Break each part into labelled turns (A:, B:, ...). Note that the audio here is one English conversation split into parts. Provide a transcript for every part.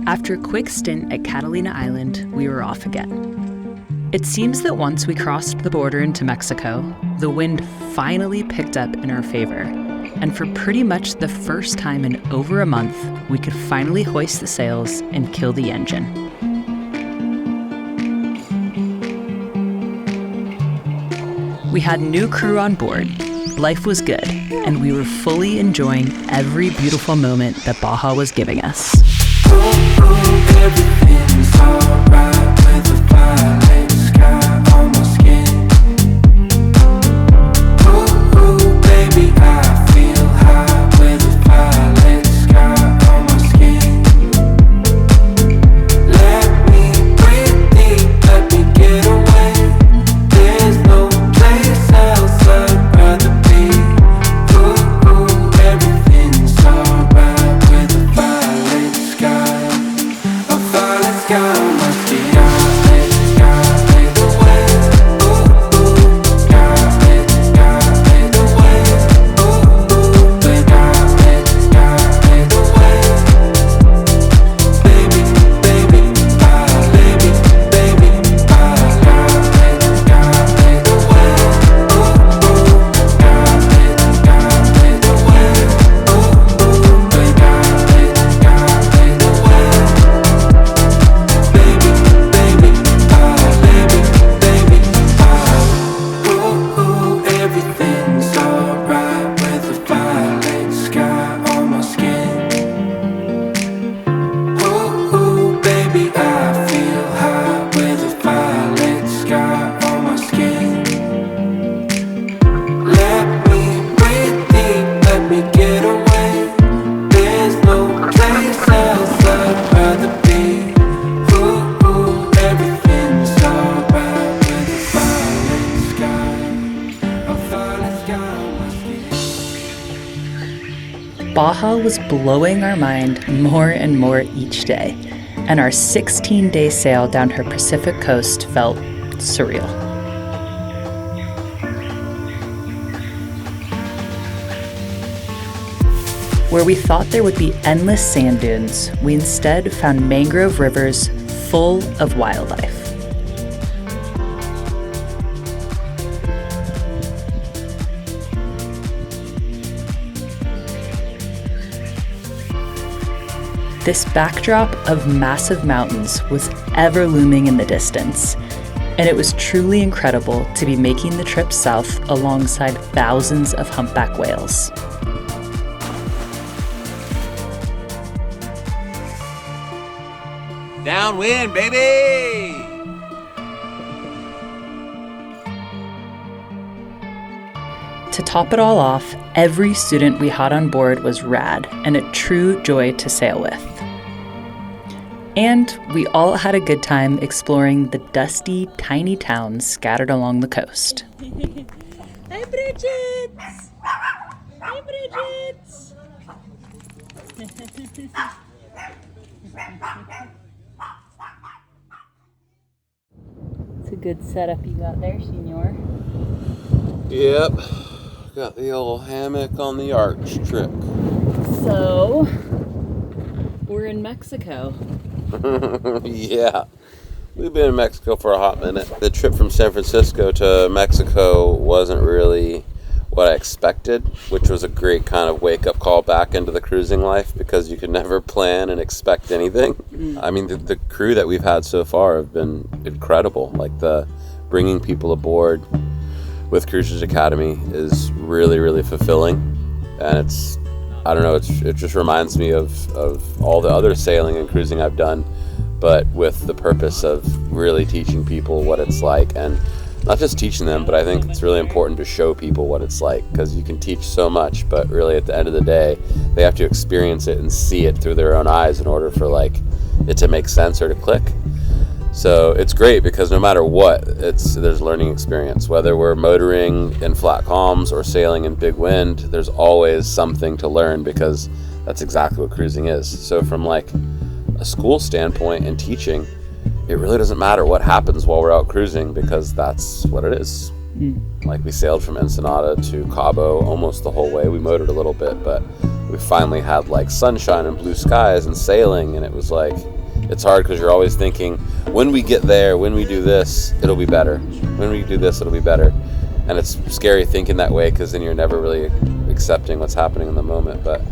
A: After a quick stint at Catalina Island, we were off again. It seems that once we crossed the border into Mexico, the wind finally picked up in our favor, and for pretty much the first time in over a month, we could finally hoist the sails and kill the engine. We had new crew on board, life was good, and we were fully enjoying every beautiful moment that Baja was giving us.
B: Everything's alright with the violet sky on my skin. Ooh, baby, I feel high with the violet sky on my skin. Let me breathe deep, let me get away. There's no place else I'd rather be. Ooh, everything's alright with the violet sky.
A: Baja was blowing our mind more and more each day, and our 16-day sail down her Pacific coast felt surreal. Where we thought there would be endless sand dunes, we instead found mangrove rivers full of wildlife. This backdrop of massive mountains was ever looming in the distance, and it was truly incredible to be making the trip south alongside thousands of humpback whales.
C: Downwind, baby!
A: To top it all off, every student we had on board was rad and a true joy to sail with. And we all had a good time exploring the dusty, tiny towns scattered along the coast.
D: Hi, Bridget! Hi, Bridget! It's a good setup you got there, senor.
C: Yep. Got the old hammock on the arch trick.
A: So, we're in Mexico.
C: Yeah. We've been in Mexico for a hot minute. The trip from San Francisco to Mexico wasn't really what I expected, which was a great kind of wake-up call back into the cruising life because you can never plan and expect anything. I mean, the crew that we've had so far have been incredible. Like, the bringing people aboard with Cruisers Academy is really, really fulfilling. And it's, I don't know, it just reminds me of all the other sailing and cruising I've done, but with the purpose of really teaching people what it's like. And not just teaching them, but I think it's really important to show people what it's like, because you can teach so much, but really at the end of the day, they have to experience it and see it through their own eyes in order for like it to make sense or to click. So it's great because no matter what, there's a learning experience. Whether we're motoring in flat calms or sailing in big wind, there's always something to learn because that's exactly what cruising is. So from like a school standpoint and teaching, it really doesn't matter what happens while we're out cruising because that's what it is. Like we sailed from Ensenada to Cabo almost the whole way. We motored a little bit, but we finally had like sunshine and blue skies and sailing, and it was like, it's hard because you're always thinking, when we get there, when we do this, it'll be better. When we do this, it'll be better. And it's scary thinking that way because then you're never really accepting what's happening in the moment. But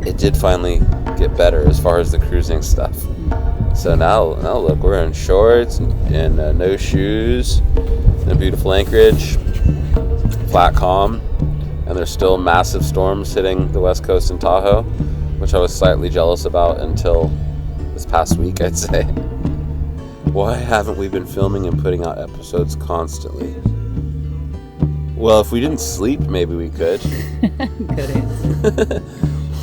C: it did finally get better as far as the cruising stuff. So now look, we're in shorts and no shoes in a beautiful anchorage, flat calm, and there's still massive storms hitting the west coast in Tahoe, which I was slightly jealous about until this past week, I'd say. Why haven't we been filming and putting out episodes constantly? Well, if we didn't sleep, maybe we could.
D: Good answer.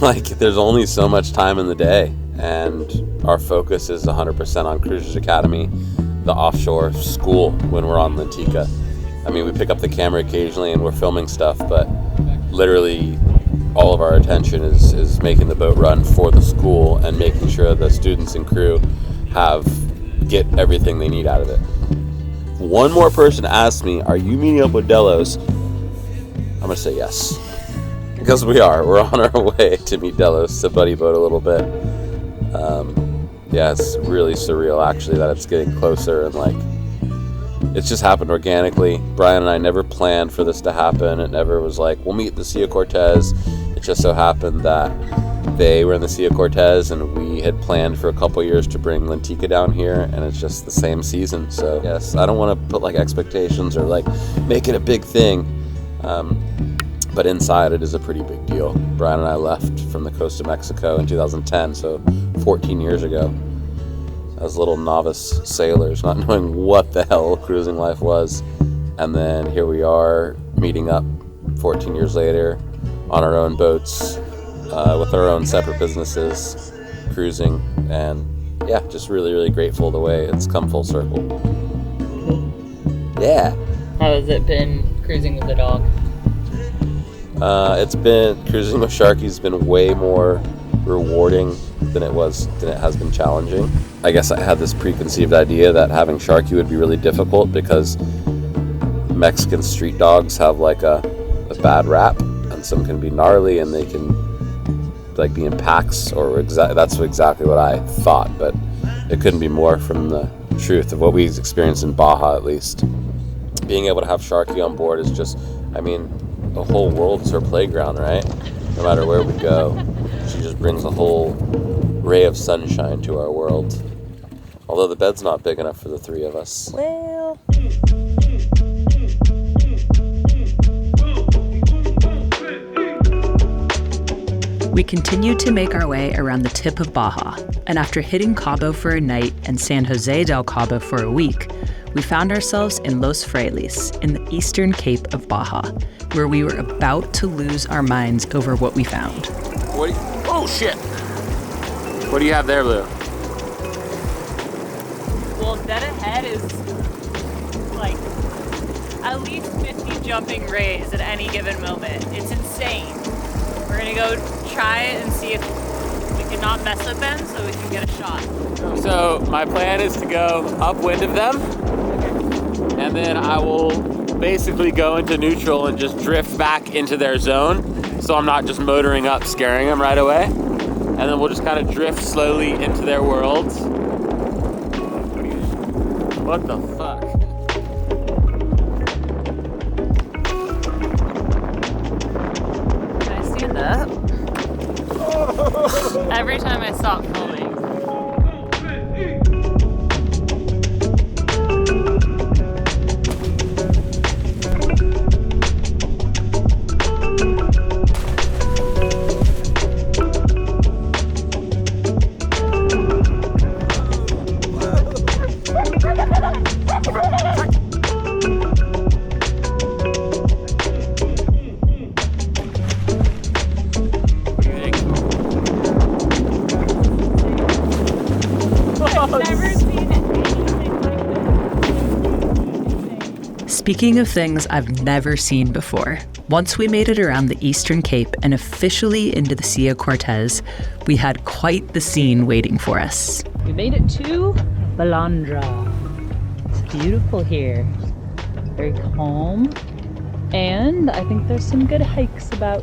C: Like, there's only so much time in the day, and our focus is 100% on Cruisers Academy, the offshore school, when we're on Lentica. I mean, we pick up the camera occasionally and we're filming stuff, but literally all of our attention is making the boat run for the school and making sure the students and crew get everything they need out of it. One more person asked me, are you meeting up with Delos? I'm going to say yes. Because we are. We're on our way to meet Delos, to buddy boat a little bit. Yeah, it's really surreal, actually, that it's getting closer, and like, it's just happened organically. Brian and I never planned for this to happen. It never was like, we'll meet the Sea of Cortez. It just so happened that they were in the Sea of Cortez, and we had planned for a couple years to bring Lentica down here, and it's just the same season. So yes, I don't want to put like expectations or like make it a big thing, but inside it is a pretty big deal. Brian and I left from the coast of Mexico in 2010, so 14 years ago, as little novice sailors, not knowing what the hell cruising life was. And then here we are meeting up 14 years later on our own boats, with our own separate businesses, cruising, and yeah, just really, really grateful the way it's come full circle. Yeah.
D: How has it been cruising with the dog?
C: It's been, cruising with Sharky's been way more rewarding than it has been challenging. I guess I had this preconceived idea that having Sharky would be really difficult because Mexican street dogs have like a bad rap, and some can be gnarly and they can like be in packs, or that's exactly what I thought, but it couldn't be more from the truth of what we experienced in Baja, at least. Being able to have Sharky on board is just, I mean, the whole world's her playground, right? No matter where we go, she just brings a whole ray of sunshine to our world. Although the bed's not big enough for the three of us.
D: Well,
A: We continued to make our way around the tip of Baja, and after hitting Cabo for a night and San Jose del Cabo for a week, we found ourselves in Los Frailes, in the eastern cape of Baja, where we were about to lose our minds over what we found.
C: Oh shit! What do you have there, Lou?
D: well, dead ahead is like at least 50 jumping rays at any given moment. It's insane. We're gonna go try it and see if we can not mess with them so we can get a shot.
E: So my plan is to go upwind of them, and then I will basically go into neutral and just drift back into their zone, so I'm not just motoring up, scaring them right away. And then we'll just kind of drift slowly into their worlds. What the fuck?
D: Can I stand up? Every time I stop filming.
A: Speaking of things I've never seen before, once we made it around the Eastern Cape and officially into the Sea of Cortez, we had quite the scene waiting for us.
D: We made it to Balandra. It's beautiful here. Very calm. And I think there's some good hikes about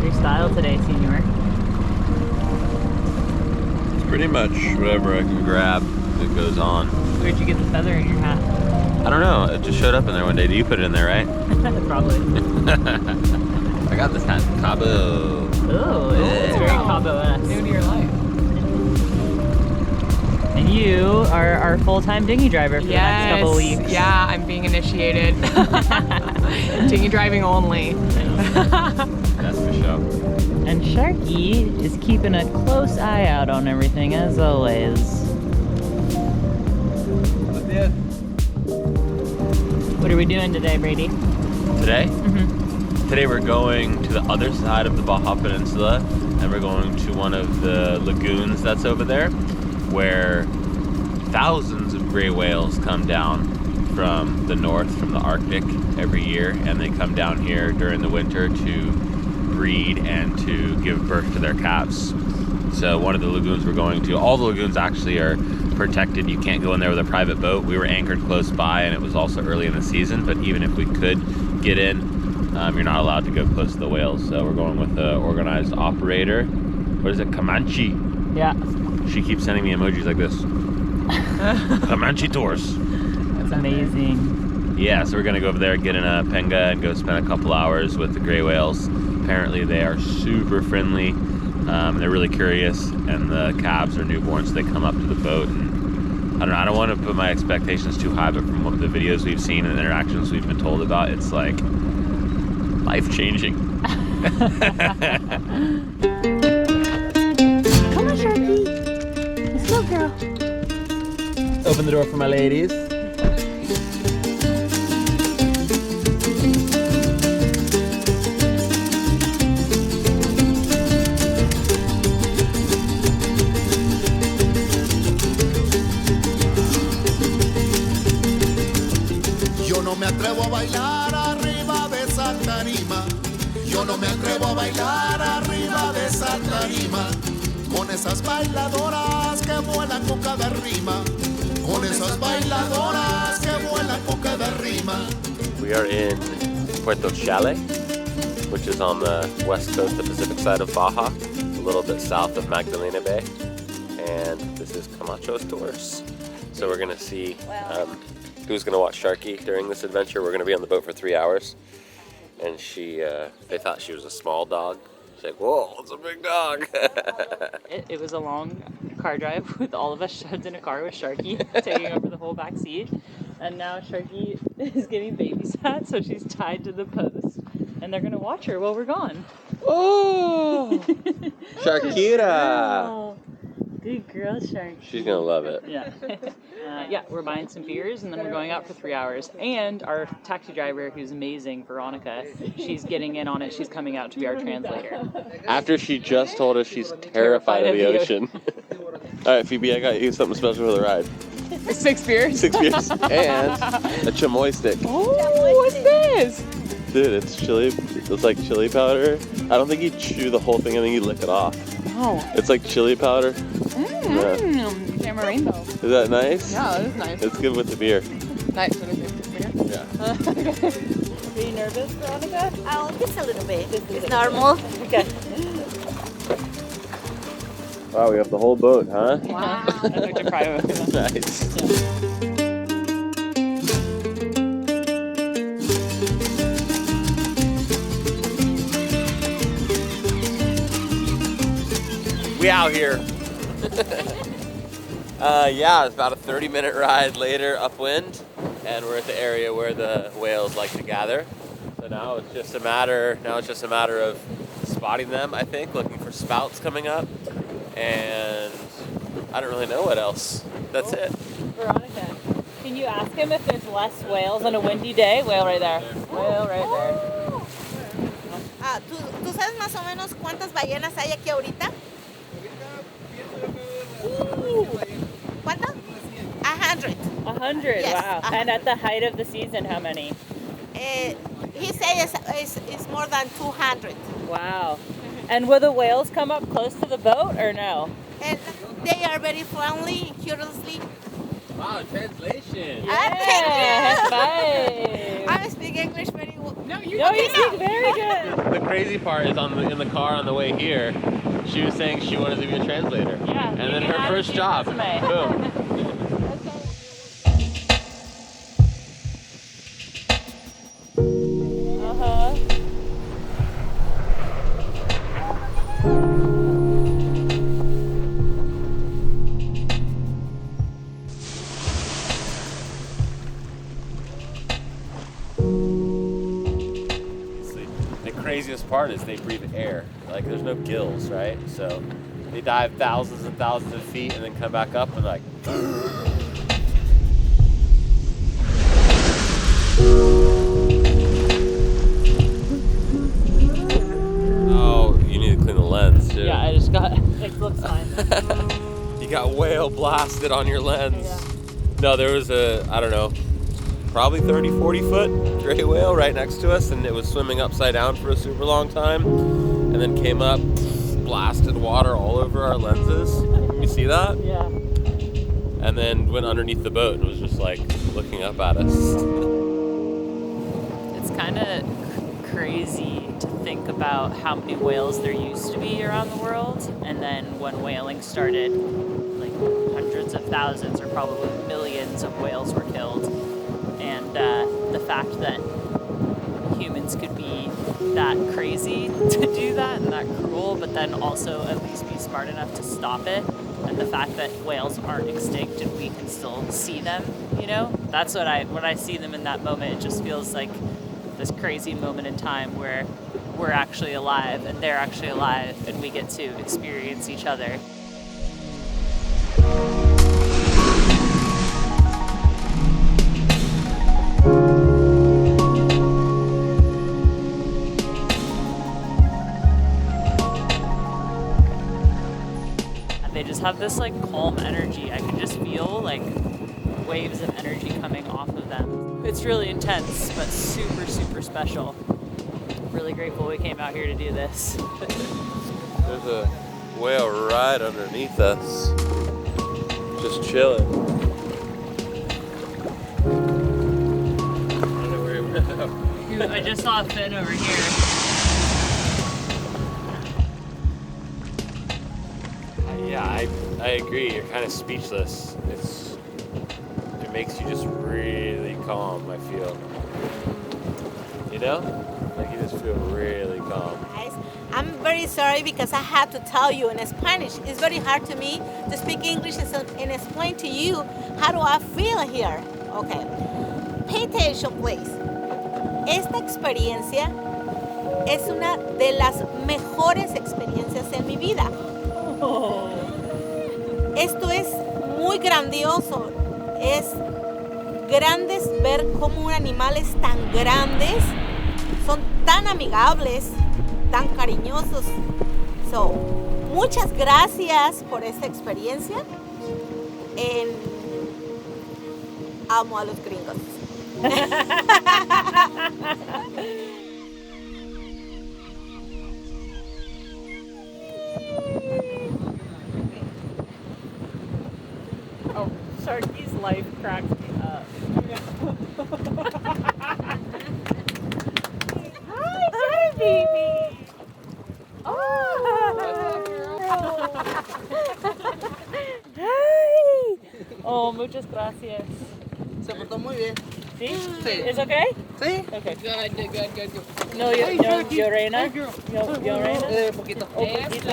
D: with your style today, Senor?
C: It's pretty much whatever I can grab that goes on.
D: Where'd you get the feather in your hat?
C: I don't know. It just showed up in there one day. Do you put it in there, right?
D: Probably.
C: I got this hat in Cabo.
D: Oh, it's very Cabo-esque.
F: New to your life.
D: And you are our full-time dinghy driver for the next couple of weeks.
F: Yeah, I'm being initiated. Dinghy driving only.
C: That's for sure.
D: And Sharky is keeping a close eye out on everything, as always. What are we doing today, Brady?
C: Today? Today we're going to the other side of the Baja Peninsula, and we're going to one of the lagoons that's over there, where thousands of gray whales come down from the north, from the Arctic, every year, and they come down here during the winter to breed and to give birth to their calves. So one of the lagoons we're going to, all the lagoons actually are protected. You can't go in there with a private boat. We were anchored close by, and it was also early in the season, but even if we could get in, you're not allowed to go close to the whales. So we're going with an organized operator. What is it? Comanche.
D: Yeah.
C: She keeps sending me emojis like this. Comanche tours.
D: That's amazing.
C: Yeah, so we're gonna go over there, get in a penga, and go spend a couple hours with the gray whales. Apparently they are super friendly. They're really curious, and the calves are newborn, so they come up to the boat. And I don't know, I don't want to put my expectations too high, but from what the videos we've seen and the interactions we've been told about, it's like life-changing.
D: Come on, Sharky. Let's go, girl.
C: Open the door for my ladies.
G: Yo no me atrevo a bailar arriba de esa tarima. Yo no me atrevo a bailar arriba de esa tarima. Con esas bailadoras que vuelan con cada rima. Con esas bailadoras que vuelan con cada rima.
C: We are in Puerto Chalet, which is on the west coast, the Pacific side of Baja, a little bit south of Magdalena Bay. And this is Camacho's Tours. So we're gonna see who's gonna watch Sharky during this adventure. We're gonna be on the boat for 3 hours. And they thought she was a small dog. She's like, whoa, it's a big dog.
D: It was a long car drive with all of us shoved in a car with Sharky taking over the whole back seat. And now Sharky is getting babysat, so she's tied to the post. And they're gonna watch her while we're gone.
C: Oh, Shakira.
D: Oh, good girl, Sharky.
C: She's gonna love it.
D: Yeah. Yeah, we're buying some beers and then we're going out for 3 hours. And our taxi driver, who's amazing, Veronica, she's getting in on it. She's coming out to be our translator.
C: After she just told us she's terrified of the ocean. All right, Phoebe, I got you something special for the ride.
F: 6 beers.
C: 6 beers and a chamoy stick.
F: Oh, what's this?
C: Dude, it's chili. It's like chili powder. I don't think you chew the whole thing. I think you lick it off.
F: Oh.
C: It's like chili powder.
F: Tamarindo.
C: Is that nice?
F: Yeah, that is nice.
C: It's good with the beer.
F: Nice. What is it?
C: Yeah.
D: Are you nervous, Veronica?
H: Oh, just a little bit. It's normal.
D: Okay.
C: Wow, we have the whole boat, huh?
D: Wow. I like to cry over that.
C: Nice. We out here. Yeah, it's about a 30-minute ride later upwind, and we're at the area where the whales like to gather. So now it's just a matter of spotting them, I think, looking for spouts coming up, and I don't really know what else. That's it.
D: Veronica, can you ask him if there's less whales on a windy day? Whale right there. Whale right there.
H: ¿Tú sabes más o menos cuántas ballenas hay aquí ahorita? ¿Cuánto? 100.
D: 100,
H: Yes,
D: wow.
H: 100.
D: And at the height of the season, how many?
H: He says it's more than 200.
D: Wow. And will the whales come up close to the boat or no?
H: And they are very friendly, curiously.
C: Wow, translation.
D: Yeah,
H: Thank you.
D: bye.
H: I speak English very
F: No, you
D: speak very good.
E: The crazy part is in the car on the way here, she was saying she wanted to be a translator.
D: Yeah.
E: And then her first job, boom. The craziest part is they breathe air. Like there's no gills, right? So they dive thousands and thousands of feet and then come back up and like. Oh, you need to clean the lens too.
D: Yeah, I just got. It looks fine.
E: You got whale blasted on your lens.
D: Yeah.
E: No, there was I don't know, probably 30, 40 foot gray whale right next to us, and it was swimming upside down for a super long time, and then came up, blasted water all over our lenses. You see that?
D: Yeah.
E: And then went underneath the boat and was just like looking up at us.
D: It's kind of crazy to think about how many whales there used to be around the world, and then when whaling started, like hundreds of thousands or probably millions of whales were killed. And the fact that humans could be that crazy to do that and that cruel, but then also at least be smart enough to stop it, and the fact that whales aren't extinct and we can still see them, you know, that's when I see them in that moment, it just feels like this crazy moment in time where we're actually alive and they're actually alive and we get to experience each other. They just have this like calm energy. I can just feel like waves of energy coming off of them. It's really intense, but super, super special. Really grateful we came out here to do this.
E: There's a whale right underneath us, just chilling. I don't know where he went.
D: I just saw a fin over here.
E: Yeah, I agree. You're kind of speechless. It makes you just really calm, I feel. You know? Like you just feel really calm.
H: Guys, I'm very sorry because I had to tell you in Spanish. It's very hard to me to speak English and explain to you how do I feel here. Okay. Pay attention, please. Esta experiencia es una de las mejores experiencias en mi vida. Esto es muy grandioso. Es grandes ver cómo animales tan grandes son tan amigables, tan cariñosos. So, muchas gracias por esta experiencia. Amo a los gringos.
D: Oh, Sharky's life cracks me up. Hi, baby. Hi. Oh, muchas gracias.
I: Se portó muy bien.
D: ¿Sí?
I: Sí.
D: ¿Es okay?
I: Sí.
D: Okay.
I: Good.
D: No, Llorena? No, Llorena?
I: Poquito.
D: Oh, poquito.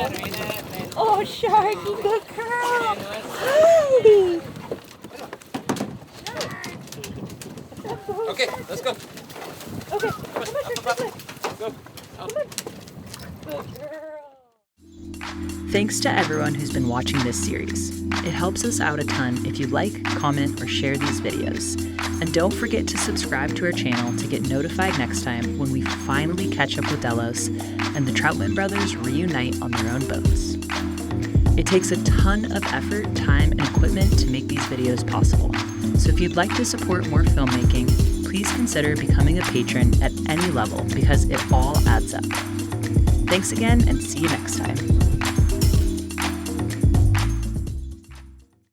D: Oh, Sharky, good girl. Hi.
E: Okay, let's go.
D: Okay, come on, Sharky.
E: Go.
D: Come on. Good girl.
A: Thanks to everyone who's been watching this series. It helps us out a ton if you like, comment, or share these videos. And don't forget to subscribe to our channel to get notified next time when we finally catch up with Delos and the Troutman brothers reunite on their own boats. It takes a ton of effort, time, and equipment to make these videos possible. So if you'd like to support more filmmaking, please consider becoming a patron at any level because it all adds up. Thanks again and see you next time.